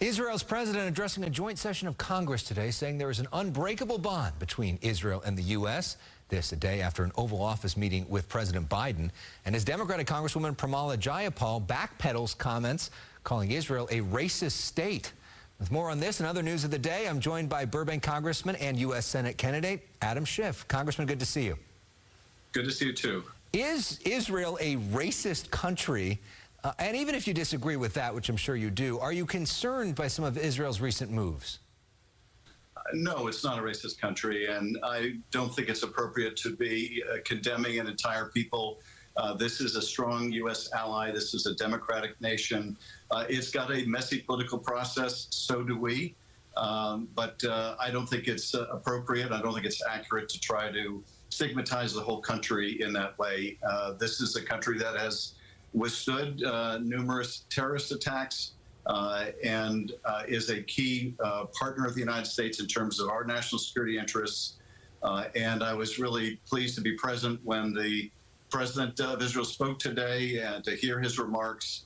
Israel's president addressing a joint session of Congress today, saying there is an unbreakable bond between Israel and the U.S. This a day after an Oval Office meeting with President Biden. And as Democratic Congresswoman Pramila Jayapal backpedals comments calling Israel a racist state. With more on this and other news of the day, I'm joined by Burbank Congressman and U.S. Senate candidate Adam Schiff. Congressman, good to see you. Good to see you, too. Is Israel a racist country? And even if you disagree with that, which I'm sure you do, are you concerned by some of Israel's recent moves? No, it's not a racist country, and I don't think it's appropriate to be condemning an entire people. This is a strong U.S. ally. This is a democratic nation. It's got a messy political process. So do we. But I don't think it's appropriate. I don't think it's accurate to try to stigmatize the whole country in that way. This is a country that has withstood numerous terrorist attacks and is a key partner of the United States in terms of our national security interests. And I was really pleased to be present when the President of Israel spoke today and to hear his remarks.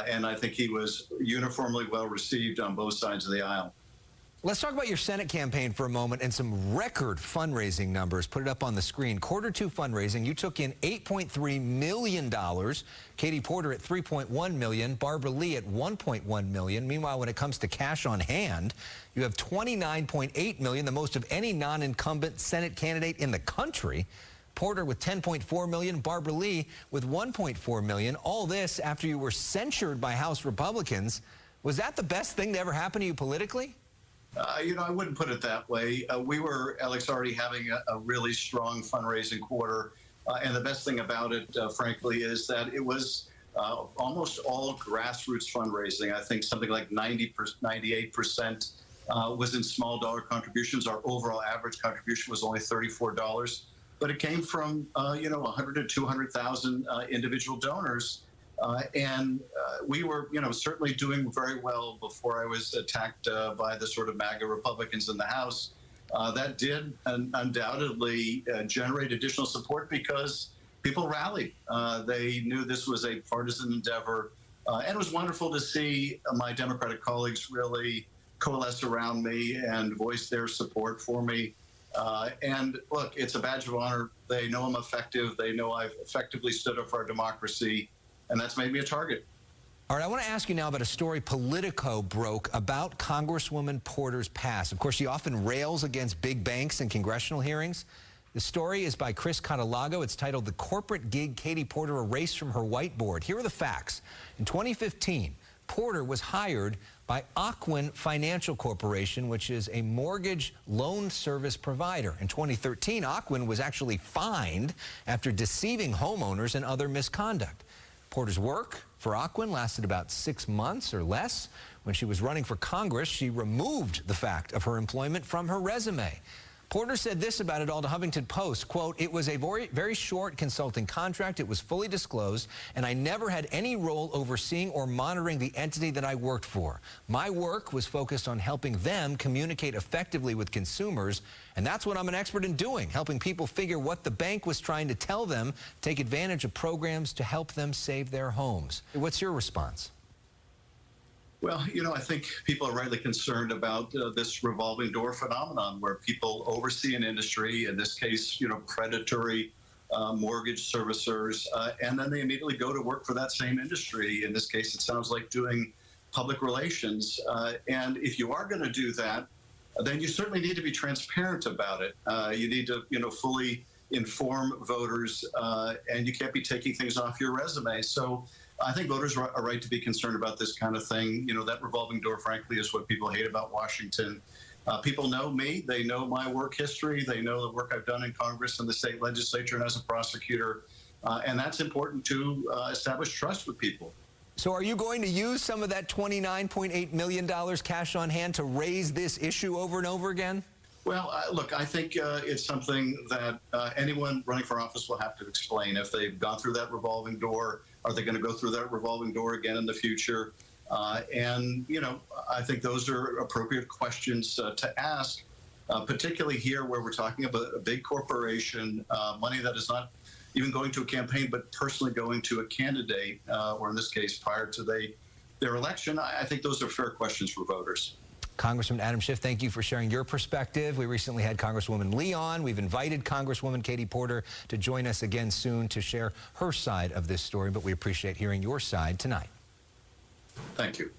And I think he was uniformly well received on both sides of the aisle. Let's talk about your Senate campaign for a moment and some record fundraising numbers. Put it up on the screen. Q2 fundraising, you took in $8.3 million. Katie Porter at $3.1 million. Barbara Lee at $1.1 million. Meanwhile, when it comes to cash on hand, you have $29.8 million, the most of any non-incumbent Senate candidate in the country. Porter with $10.4 million, Barbara Lee with $1.4 million. All this after you were censured by House Republicans. Was that the best thing to ever happen to you politically? I wouldn't put it that way. We were, Elex, already having a really strong fundraising quarter. And the best thing about it, frankly, is that it was almost all grassroots fundraising. I think something like 98% was in small dollar contributions. Our overall average contribution was only $34. But it came from, 100 to 200,000 individual donors. And we were, certainly doing very well before I was attacked by the sort of MAGA Republicans in the House. That did undoubtedly generate additional support because people rallied. They knew this was a partisan endeavor. And it was wonderful to see my Democratic colleagues really coalesce around me and voice their support for me. And look, it's a badge of honor. They know I'm effective. They know I've effectively stood up for our democracy. And that's made me a target. All right, I want to ask you now about a story Politico broke about Congresswoman Porter's past. Of course, she often rails against big banks in congressional hearings. The story is by Chris Catalogo. It's titled "The Corporate Gig Katie Porter Erased from Her Whiteboard." Here are the facts. In 2015, Porter was hired by Ocwen Financial Corporation, which is a mortgage loan service provider. In 2013, Ocwen was actually fined after deceiving homeowners and other misconduct. Porter's work for Ocwen lasted about 6 months or less. When she was running for Congress, she removed the fact of her employment from her resume. Porter said this about it all to Huffington Post, quote, "It was a very short consulting contract. It was fully disclosed, and I never had any role overseeing or monitoring the entity that I worked for. My work was focused on helping them communicate effectively with consumers, and that's what I'm an expert in doing, helping people figure what the bank was trying to tell them, take advantage of programs to help them save their homes." What's your response? Well, I think people are rightly concerned about this revolving door phenomenon where people oversee an industry, in this case, predatory mortgage servicers, and then they immediately go to work for that same industry. In this case, it sounds like doing public relations. And if you are going to do that, then you certainly need to be transparent about it. You need to, fully inform voters, and you can't be taking things off your resume. So I think voters are right to be concerned about this kind of thing. That revolving door, frankly, is what people hate about Washington. People know me. They know my work history. They know the work I've done in Congress and the state legislature and as a prosecutor. And that's important to establish trust with people. So are you going to use some of that $29.8 million cash on hand to raise this issue over and over again? Well, look, I think it's something that anyone running for office will have to explain. If they've gone through that revolving door, are they going to go through that revolving door again in the future? And, I think those are appropriate questions to ask, particularly here where we're talking about a big corporation, money that is not even going to a campaign, but personally going to a candidate, or in this case, prior to they their election, I think those are fair questions for voters. Congressman Adam Schiff, thank you for sharing your perspective. We recently had Congresswoman Lee on. We've invited Congresswoman Katie Porter to join us again soon to share her side of this story, but we appreciate hearing your side tonight. Thank you.